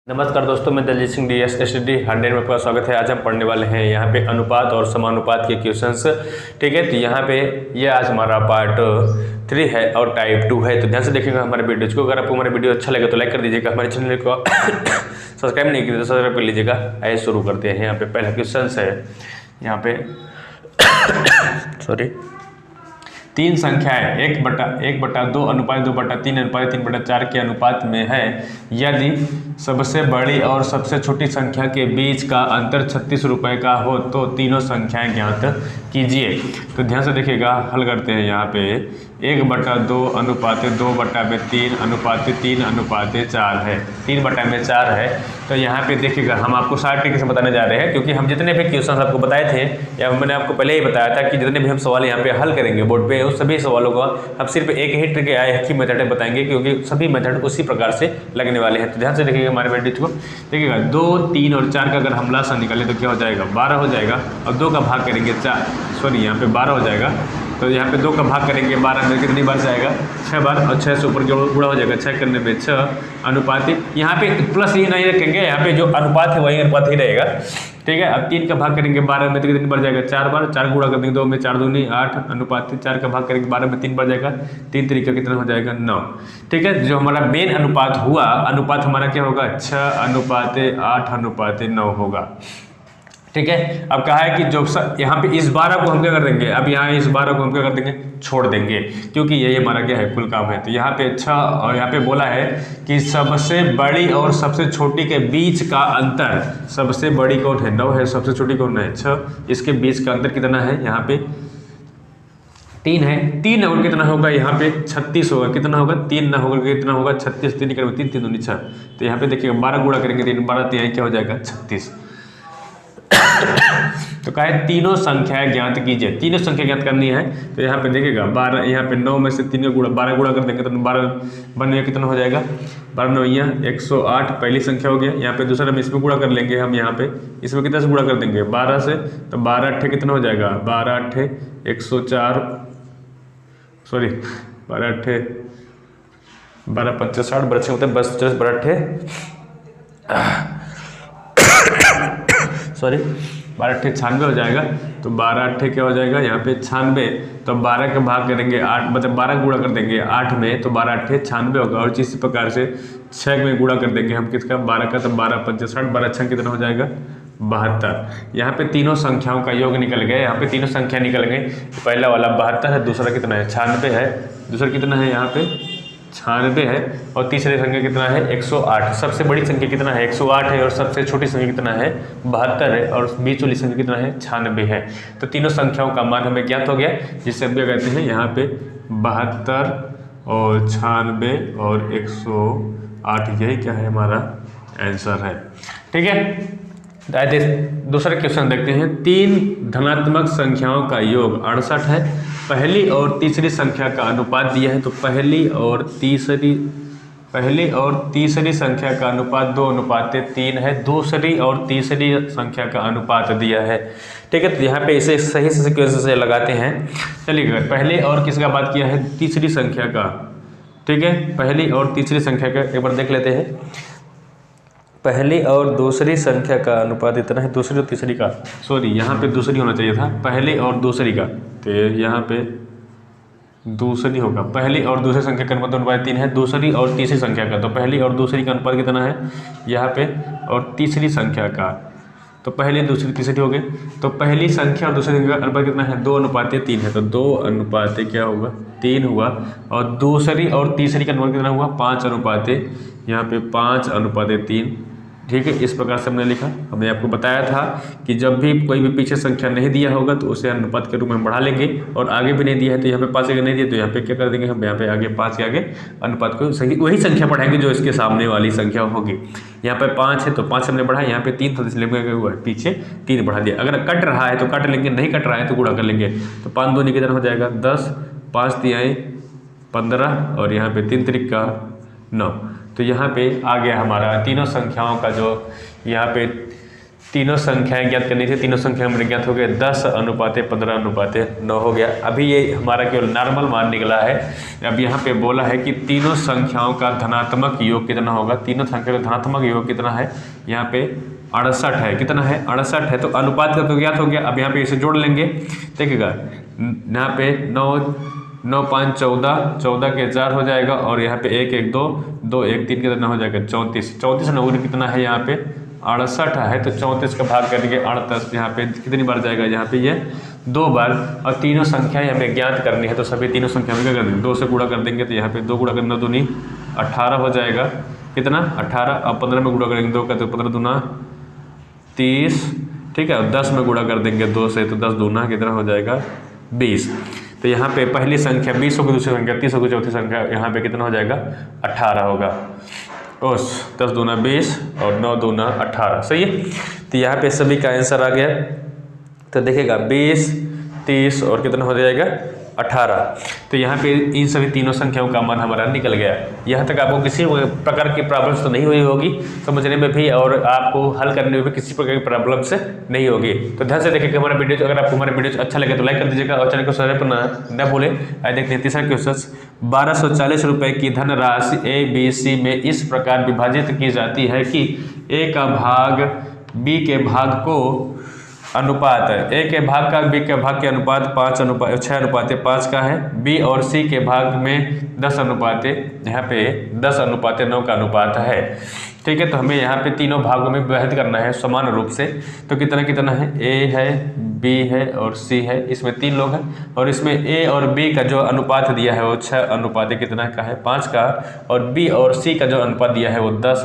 नमस्कार दोस्तों, मैं दलजीत सिंह DS STD 100 में आपका स्वागत है। आज हम पढ़ने वाले हैं यहाँ पे अनुपात और समानुपात के क्वेश्चंस। ठीक है, तो यहाँ पे ये आज हमारा पार्ट 3 है और टाइप 2 है। तो ध्यान से देखिएगा हमारे वीडियोज को। अगर आपको हमारा वीडियो अच्छा लगे तो लाइक कर दीजिएगा, हमारे चैनल को सब्सक्राइब नहीं किया तो सब्सक्राइब कर लीजिएगा। आइए शुरू करते हैं। यहाँ पे पहला क्वेश्चन है यहाँ पे सॉरी 3 संख्याएं 1/1/2 अनुपात 2/3 अनुपात 3/4 के अनुपात में है। यदि सबसे बड़ी और सबसे छोटी संख्या के बीच का अंतर 36 रुपये का हो तो तीनों संख्याएं ज्ञात कीजिए। तो ध्यान से देखिएगा, हल करते हैं। यहाँ पे 1/2 अनुपात 2/3 अनुपात 3 अनुपात 4 है, 3/4 है। तो यहाँ पे देखिएगा हम आपको सारे ट्रिक से बताने जा रहे हैं, क्योंकि हम जितने भी क्वेश्चन आपको बताए थे या मैंने आपको पहले ही बताया था कि जितने भी हम सवाल यहाँ पे हल करेंगे बोर्ड पे, उस सभी सवालों का हम सिर्फ एक ही ट्रिक या एक ही मेथड बताएंगे, क्योंकि सभी मेथड उसी प्रकार से लगने वाले हैं। तो ध्यान से देखिएगा हमारे वीडियो को। देखिएगा 2, 3 और 4 का अगर हम लासा निकालें तो क्या हो जाएगा, 12 हो जाएगा। और 2 का भाग करेंगे 4, सॉरी यहाँ पे 12 हो जाएगा। तो यहाँ पे 2 का भाग करेंगे 12 में कितनी बार जाएगा, 6 बार, और 6 से ऊपर गुणा हो जाएगा। 6 करने में 6 अनुपात, यहाँ पे प्लस ये नहीं रखेंगे, यहाँ पे जो अनुपात है वही अनुपात ही रहेगा। ठीक है, अब 3 का भाग करेंगे 12 में तो कितनी बार जाएगा, 4 बार। 4 गुणा कर देंगे 2 में, 4 दूनी 8 अनुपात 4 का भाग करेंगे 12 में 3 बार जाएगा। 3 तरीका कितना हो जाएगा, 9। ठीक है, जो हमारा मेन अनुपात हुआ, अनुपात हमारा क्या होगा, 6 अनुपात 8 अनुपात 9 होगा। ठीक है, अब कहा है कि जो यहाँ पे इस 12 को हम क्या कर देंगे, अब यहाँ इस 12 को हम क्या कर देंगे, छोड़ देंगे, क्योंकि ये हमारा क्या है, कुल काम है। तो यहाँ पे 6 और यहाँ पे बोला है कि सबसे बड़ी और सबसे छोटी के बीच का अंतर, सबसे बड़ी कौन है, 9 है, सबसे छोटी कौन है, 6। इसके बीच का अंतर कितना है, यहाँ पे 3 है। 3 और कितना होगा, यहाँ पे 36 होगा। कितना होगा, 3 ना होगा, कितना होगा 36। 3 करेंगे 3 3 6। तो यहाँ पे देखिएगा 12 गुणा करेंगे 3 12 3 क्या हो जाएगा, 36। तो कहा है तीनों संख्याएं ज्ञात कीजिए। तीनों संख्या ज्ञात करनी है। तो यहाँ पे देखिएगा 12, यहाँ पे 9 में से 3 गुणा 12 गुणा कर देंगे तो 12 बनने कितना हो जाएगा, 12 9 108 पहली संख्या हो गया। यहाँ पे दूसरा में इसमें गुणा कर लेंगे हम, यहाँ पे इसमें कितना से गुणा कर देंगे, 12 से। तो 12 8 कितना हो जाएगा, 12 8 104, सॉरी 12 8 12 5 60 12 6 होते हैं, 12 12 सॉरी 12 8 96 हो जाएगा। तो 12 8 क्या हो जाएगा, यहाँ पे 96। तो 12 का भाग करेंगे 8, मतलब 12 गुणा कर देंगे 8 में, तो 12 8 96 होगा। और इसी प्रकार से 6 में गुणा कर देंगे हम किसका, 12 का, तो 12 5 60 12 6 कितना हो जाएगा, 72। यहाँ पे तीनों संख्याओं का योग निकल गया। यहाँ पे तीनों संख्या निकल गई। पहला वाला 72 है, दूसरा कितना है 96 है, दूसरा कितना है यहाँ पे 96 है, और तीसरी संख्या कितना है 108। सबसे बड़ी संख्या कितना है 108 है, और सबसे छोटी संख्या कितना है 72 है, और बीच वाली संख्या कितना है 96 है। तो तीनों संख्याओं का मान हमें ज्ञात हो गया, जिससे हम क्या कहते हैं यहाँ पे 72 और 96 और 108, यही क्या है हमारा आंसर है। ठीक है, दूसरा क्वेश्चन देखते हैं। 3 धनात्मक संख्याओं का योग 68 है। पहली और तीसरी संख्या का अनुपात दिया है। तो पहली और तीसरी संख्या का अनुपात 2:3 है। दूसरी और तीसरी संख्या का अनुपात दिया है। ठीक है, तो यहाँ पे इसे सही सीक्वेंस से लगाते हैं। चलिए, पहले और किसका बात किया है, तीसरी संख्या का। ठीक है, पहली और तीसरी संख्या का एक बार देख लेते हैं। पहली और दूसरी संख्या का अनुपात इतना है, दूसरी और तीसरी का, सॉरी यहाँ पे दूसरी होना चाहिए था, पहली और दूसरी का। तो यहाँ पे दूसरी होगा। पहली और दूसरी संख्या का अनुपात 3 है, दूसरी और तीसरी संख्या का। तो पहली और दूसरी का अनुपात कितना है यहाँ पे, और तीसरी संख्या का, तो पहली दूसरी तीसरी हो गई। तो पहली संख्या और दूसरी संख्या का अनुपात कितना है, 2:3 है। तो 2 क्या होगा, 3 हुआ। और दूसरी और तीसरी का अनुपात कितना हुआ, 5 यहाँ पे 5:3। ठीक है, इस प्रकार से हमने लिखा। हमने आपको बताया था कि जब भी कोई भी पीछे संख्या नहीं दिया होगा तो उसे अनुपात के रूप में बढ़ा लेंगे, और आगे भी नहीं दिया है तो यहाँ पे 5 नहीं दिया तो यहाँ पे क्या कर देंगे हम, यहाँ पे आगे 5 के आगे अनुपात को वही संख्या बढ़ाएंगे जो इसके सामने वाली संख्या होगी। यहाँ पे 5 है तो 5 हमने बढ़ाया, यहाँ पे 3 था इसलिए क्या हुआ, पीछे 3 बढ़ा दिया। अगर कट रहा है तो काट लेंगे, नहीं कट रहा है तो गुणा कर लेंगे। तो 5 2 कितना हो जाएगा, 10, 5 3 15, और यहाँ पे 3 3 का 9। तो यहाँ पे आ गया हमारा तीनों संख्याओं का जो यहाँ पे तीनों संख्याएं ज्ञात करनी थी। तीनों संख्या हमारे ज्ञात हो गए 10:15:9 हो गया। अभी ये हमारा केवल नॉर्मल मान निकला है। अब यहाँ पे बोला है कि तीनों संख्याओं का धनात्मक योग कितना होगा। तीनों संख्या का धनात्मक योग कितना है, यहाँ पे 68 है। कितना है, 68 है। तो अनुपात का तो ज्ञात हो गया। अब यहाँ पे इसे जोड़ लेंगे, देखिएगा यहाँ पे 9 5 14, 14 के 4 हो जाएगा, और यहाँ पे 1 1 2 2 1 3 कितना हो जाएगा 34। 34 नंबर कितना है, यहाँ पे 68 है। तो 34 का भाग करेंगे 38, यहाँ पे कितनी बार जाएगा, यहाँ पे ये 2 बार। और तीनों संख्याएं हमें ज्ञात करनी है, तो सभी तीनों संख्या में क्या कर देंगे, 2 से गुणा कर देंगे। तो यहाँ पे 2 गुणा करना 2 दूनी 18 हो जाएगा। कितना 18। अब 15 में गुणा करेंगे 2 का, तो 15 दूना 30, ठीक है। और 10 में गुणा कर देंगे 2 से, तो 10 दूना कितना हो जाएगा 20। तो यहाँ पे पहली संख्या 20 होगी, दूसरी संख्या 30 होगी, चौथी संख्या यहाँ पे कितना हो जाएगा 18 होगा। उस 10 दूना 20 और 9 दूना 18, सही है। तो यहाँ पे सभी का आंसर आ गया। तो देखिएगा 20 30 और कितना हो जाएगा 18। तो यहाँ पे इन सभी तीनों संख्याओं का मान हमारा निकल गया। यहाँ तक आपको किसी प्रकार की प्रॉब्लम्स तो नहीं हुई होगी समझने में भी, और आपको हल करने में भी किसी प्रकार की प्रॉब्लम से नहीं होगी। तो ध्यान से देखिएगा हमारा वीडियो। अगर आपको हमारा वीडियो अच्छा लगे तो लाइक कर दीजिएगा, और चैनल को सब्सक्राइब करना न भूलें। आइए देखते हैं तीसरा क्वेश्चन। 1240 रुपये की धनराशि ABC में इस प्रकार विभाजित की जाती है कि A का भाग B के भाग को अनुपात है। A के भाग का B के भाग के अनुपात 6:5 का है। B और C के भाग में 10:, यहाँ पे 10:9 का अनुपात है। ठीक है। तो हमें यहाँ पे तीनों भागों में विभाजित करना है समान रूप से। तो कितना कितना है, A है, B है और C है। इसमें 3 लोग हैं, और इसमें A और B का जो अनुपात दिया है वो 6 कितना का है 5 का, और B और C का जो अनुपात दिया है वो 10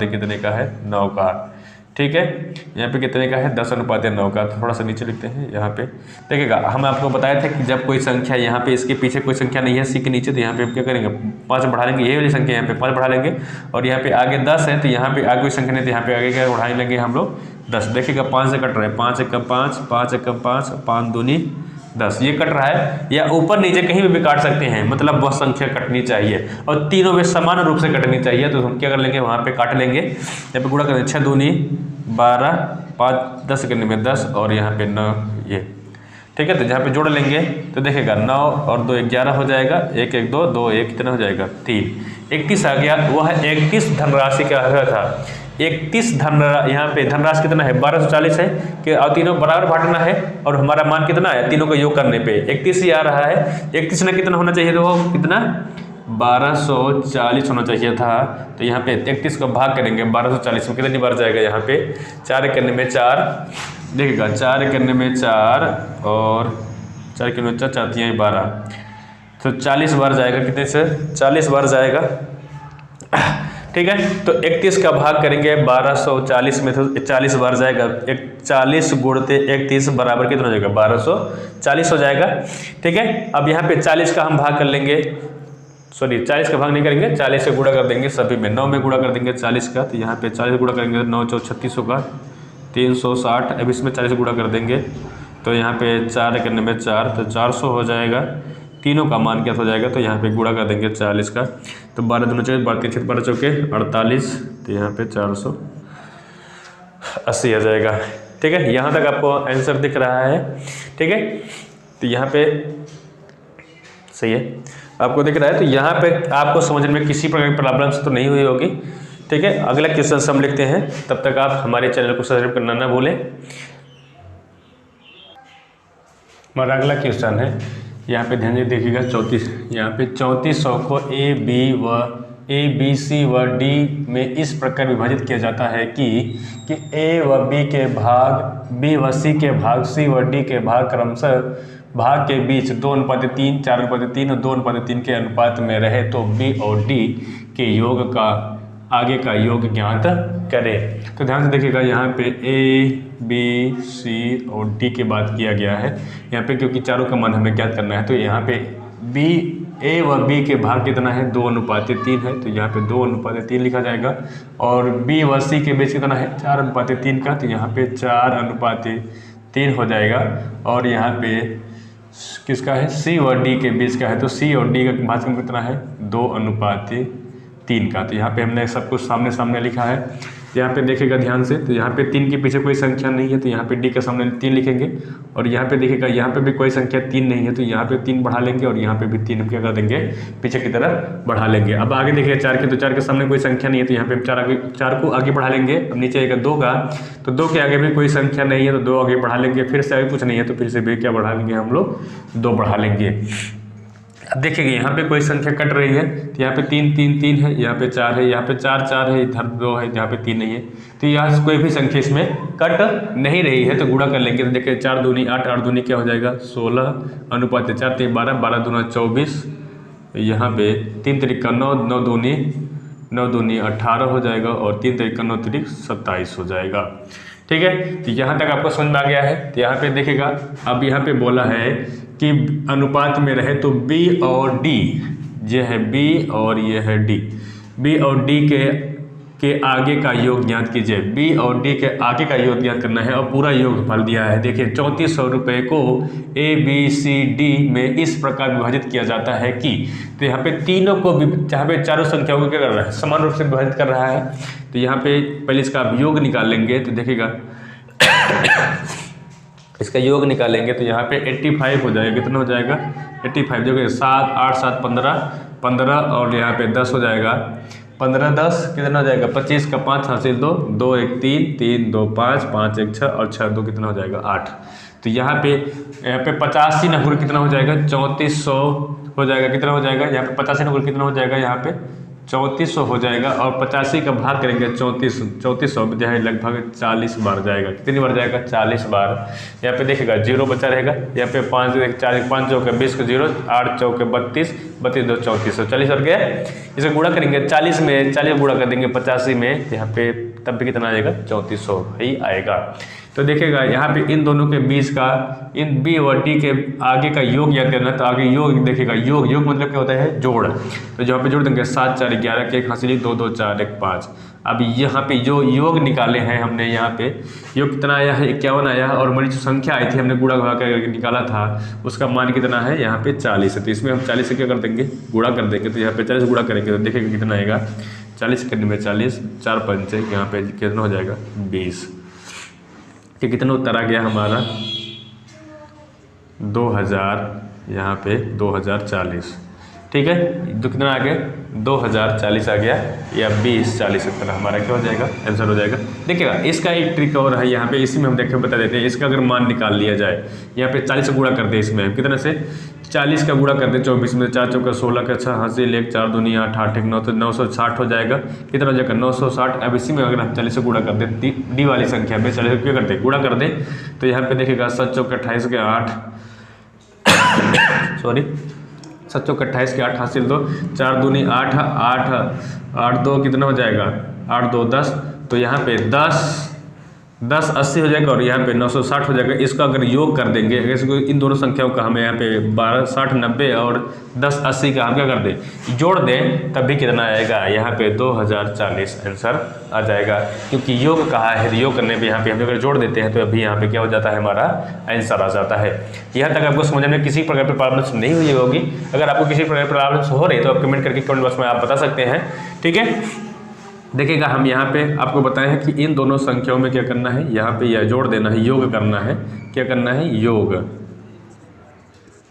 कितने का है 9 का। ठीक है। यहाँ पे कितने का है 10:9 का। थोड़ा सा नीचे लिखते हैं यहाँ पे। देखिएगा हम आपको बताए थे कि जब कोई संख्या यहाँ पे इसके पीछे कोई संख्या नहीं है C के नीचे, तो यहाँ पे हम क्या करेंगे 5 बढ़ा लेंगे। ये वाली संख्या यहाँ पे 5 बढ़ा लेंगे, और यहाँ पे आगे 10 है, तो यहाँ पे आगे कोई संख्या नहीं, तो यहाँ पे आगे क्या बढ़ा लेंगे हम लोग 10। देखिएगा 5 से कट रहा है, 5 एकम 5, 5 एकम 5, 5 दूनी 10, ये कट रहा है। या ऊपर नीचे कहीं भी काट सकते हैं, मतलब वह संख्या कटनी चाहिए, और तीनों में समान रूप से कटनी चाहिए। तो हम क्या कर लेंगे, वहाँ पे काट लेंगे। यहाँ पे गुणा करेंगे 6 दूनी 12, 5 10 करने में 10, और यहाँ पे 9 ये। ठीक है। तो जहाँ पे जोड़ लेंगे तो देखेगा 9 और 2 11 हो जाएगा। 1 1 2 2 1 कितना हो जाएगा 3, 31 आ गया। वह 31 धनराशि का था। 31 यहाँ पे धनराशि कितना है 1240 है कि, और तीनों बराबर बांटना है, और हमारा मान कितना है तीनों का योग करने पे 31 ही आ रहा है। 31 में कितना होना चाहिए, तो वो कितना 1240 होना चाहिए था। तो यहाँ पे 31 को भाग करेंगे 1240 में, कितनी बार जाएगा, यहाँ पे 4 करने में 4, देखिएगा 4 करने में 4 और 4 करने में 4 4 12, तो 40 बार जाएगा। कितने से 40 बार जाएगा। ठीक है। तो 31 का भाग करेंगे 1240 में, तो 40 बार जाएगा। 40 गुणते 31 बराबर कितना हो जाएगा 1240 हो जाएगा। ठीक है। अब यहाँ पे 40 का हम भाग कर लेंगे, सॉरी 40 का भाग नहीं करेंगे, 40 से गुणा कर देंगे सभी में। 9 में गुणा कर देंगे 40 का, तो यहाँ पे 40 गुणा करेंगे 9 4 36 होगा 360। अब इसमें 40 गुणा कर देंगे, तो यहाँ पे 4 करने में 4, तो 400 हो जाएगा। तीनों का मान क्या हो जाएगा, तो यहाँ पे गुणा कर देंगे 40 का, तो 12 दूनी 24, 12 3 12 चौके 48, तो यहाँ पे 480 आ जाएगा। ठीक है। यहाँ तक आपको आंसर दिख रहा है। ठीक है। तो यहाँ पे सही है, आपको दिख रहा है। तो यहाँ पे आपको समझने में किसी प्रकार की प्रॉब्लम्स तो नहीं हुई होगी। ठीक है। अगला क्वेश्चन हम लिखते हैं, तब तक आप हमारे चैनल को सब्सक्राइब करना ना भूलें। हमारा अगला क्वेश्चन है, यहाँ पे ध्यान से देखिएगा 34। यहाँ पे 3400 को A B C व D में इस प्रकार विभाजित किया जाता है कि A व B के भाग, B व C के भाग, C व D के भाग क्रमशः भाग के बीच 2:3, 4:3 और 2:3 के अनुपात में रहे, तो B और D के योग का आगे का योग ज्ञात करें। तो ध्यान से देखिएगा यहाँ पे A B C और D की बात किया गया है यहाँ पे, क्योंकि चारों का मान हमें ज्ञात करना है। तो यहाँ पे A व B के भाग कितना है 2:3 है, तो यहाँ पे 2:3 लिखा जाएगा। और B व C के बीच कितना है 4:3 का, तो यहाँ पे 4:3 हो जाएगा। और यहाँ पे किसका है C व D के बीच का है, तो C और D का भाग कितना है 2:3 का। तो यहाँ पे हमने सब कुछ सामने सामने लिखा है। यहाँ पे देखिएगा ध्यान से, तो यहाँ पे 3 के पीछे कोई संख्या नहीं है तो यहाँ पे डी के सामने 3 लिखेंगे, और यहाँ पे देखिएगा यहाँ पे भी कोई संख्या 3 नहीं है तो यहाँ पे 3 बढ़ा लेंगे, और यहाँ पे भी 3 क्या कर देंगे, पीछे की तरफ बढ़ा लेंगे। अब आगे देखिए 4 के, तो 4 के सामने कोई संख्या नहीं है तो यहाँ पे 4 को आगे बढ़ा लेंगे। अब नीचे आएगा 2 का, तो 2 के आगे भी कोई संख्या नहीं है तो 2 आगे बढ़ा लेंगे, फिर से आगे कुछ नहीं है तो फिर से भी क्या बढ़ा लेंगे हम लोग, 2 बढ़ा लेंगे। अब देखिए यहाँ पे कोई संख्या कट रही है तो यहाँ पे 3 3 3 है, यहाँ पे 4 है, यहाँ पे 4 4 है, इधर 2 है, यहाँ पे 3 नहीं है, तो यहाँ कोई भी संख्या इसमें कट नहीं रही है तो गुणा कर लेंगे। तो देखिए 4 दूनी 8, 8 दूनी क्या हो जाएगा 16, अनुपात 4 3 12, 12 दूना 24, यहाँ पे 3 तिरिका 9, 9 दूनी 18 हो जाएगा, और 3 तिरिका 9 तिरिक 27 हो जाएगा। ठीक है, तो यहाँ तक आपको समझ में आ गया है। तो यहाँ पे देखिएगा, अब यहाँ पे बोला है कि अनुपात में रहे तो B और D, ये है B और ये है D, B और D के आगे का योग ज्ञात कीजिए। B और D के आगे का योग ज्ञात करना है, और पूरा योगफल दिया है। देखिए 3400 रुपये को ABCD में इस प्रकार विभाजित किया जाता है कि, तो यहाँ पे तीनों को भी, जहाँ पे चारों संख्याओं को क्या कर रहा है, समान रूप से विभाजित कर रहा है। तो यहाँ पे पहले इसका योग निकाल लेंगे, तो देखिएगा इसका योग निकालेंगे तो यहाँ पे 85 हो जाएगा। कितना हो जाएगा 85, देखिए 7 8 7 15 15, और यहाँ पे 10 हो जाएगा 15 10 कितना हो जाएगा 25 का 5 हासिल 2 2 1 3 3 2 5 5 1 6 और 6 2 कितना हो जाएगा 8। तो यहाँ पे 85 न गुण कितना हो जाएगा 3400 हो जाएगा। कितना हो जाएगा यहाँ पे 85 न गुण कितना हो जाएगा, यहाँ पे 3400 हो जाएगा, और 85 का भाग करेंगे 3400 जो है लगभग 40 बार जाएगा। कितनी बार जाएगा 40 बार। यहाँ पे देखिएगा 0 बचा रहेगा, यहाँ पे 5 4 5 चौके 20 का 0, 8 चौके 32 32 2 3400, 40 और गया। इसे गुणा करेंगे 40 में, 40 गुणा कर देंगे 85 में, यहाँ पे तब भी कितना आएगा 3400 ही आएगा। तो देखिएगा यहाँ पे इन दोनों के बीच का, इन B और D के आगे का योग याद करना। तो आगे योग देखिएगा, योग मतलब क्या होता है जोड़। तो जहाँ पे जोड़ देंगे 7 4 11 के 1 हासिल 2 2 4 1 5। अब यहाँ पे जो योग निकाले हैं हमने, यहाँ पे योग कितना आया है 51 आया है, और हमारी जो संख्या आई थी हमने गुणा करके निकाला था उसका मान कितना है यहाँ पे 40 है। तो इसमें हम 40 से क्या कर देंगे गुणा कर देंगे। तो यहाँ पे 40 गुणा करेंगे तो देखिएगा कितना आएगा 40 करने में 40 4 5 यहाँ पे कितना हो जाएगा 20। कि कितना उत्तर आ गया हमारा 2000, यहाँ पे 2040। ठीक है, तो कितना आ गया 2040 आ गया, या 2040 उत्तर हमारा क्या हो जाएगा आंसर हो जाएगा। देखिएगा इसका एक ट्रिक और है यहाँ पे, इसी में हम देखें बता देते हैं। इसका अगर मान निकाल लिया जाए, यहाँ पे 40 से गुणा कर दे, इसमें कितना से 40 का गुणा कर दे 24 में, 4 चौका 16 का 6 हासिल 1 4 दूनी 8 8 1 9, तो 960 हो जाएगा। कितना हो जाएगा 960। अब इसी में अगर हम 40 से गुणा कर दे, डी वाली संख्या में 40 क्या करते गुणा कर दे, तो यहाँ पे देखिएगा 7 चौका 28 के 8 सॉरी 7 चौका 28 के 8 हासिल 2, 4 दूनी 8 8 8 2 कितना हो जाएगा 8 2 10। तो यहाँ पे 10 80 हो जाएगा, और यहाँ पे 960 हो जाएगा। इसका अगर योग कर देंगे, अगर इसको इन दोनों संख्याओं का हमें यहाँ पे 12 60 90 और 10 80 का हम क्या कर दें जोड़ दें, तब भी कितना आएगा यहाँ पे 2040 आंसर आ जाएगा। क्योंकि योग कहा है, योग करने पे यहाँ पे हम अगर जोड़ देते हैं तो अभी यहाँ पे क्या हो जाता है हमारा आंसर आ जाता है। यहाँ तक आपको समझ में किसी प्रकार की प्रॉब्लम्स नहीं हुई होगी। अगर आपको किसी प्रकार की प्रॉब्लम्स हो रही है तो आप कमेंट करके कमेंट बॉक्स में आप बता सकते हैं। ठीक है, देखिएगा हम यहाँ पे आपको बताए हैं कि इन दोनों संख्याओं में क्या करना है, यहाँ पे यह जोड़ देना है, योग करना है। क्या करना है योग।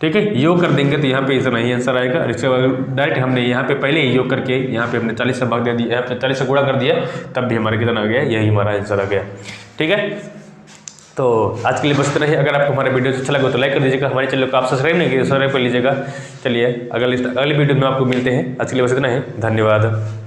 ठीक है, योग कर देंगे तो यहाँ पे इतना ही आंसर आएगा। इसके बाद डायरेक्ट हमने यहाँ पे पहले ही योग करके यहाँ पे हमने 40 से भाग दे दिया, यहाँ पे 40 से गुणा कर दिया, तब भी हमारा कितना आ गया, यही हमारा आंसर आ गया। ठीक है, तो आज के लिए बस इतना ही। अगर आपको हमारे वीडियो अच्छा लगा तो लाइक कर दीजिएगा, हमारे चैनल को आप सब्सक्राइब नहीं किया सब्सक्राइब कर लीजिएगा। चलिए अगली वीडियो में आपको मिलते हैं। आज के लिए बस इतना ही, धन्यवाद।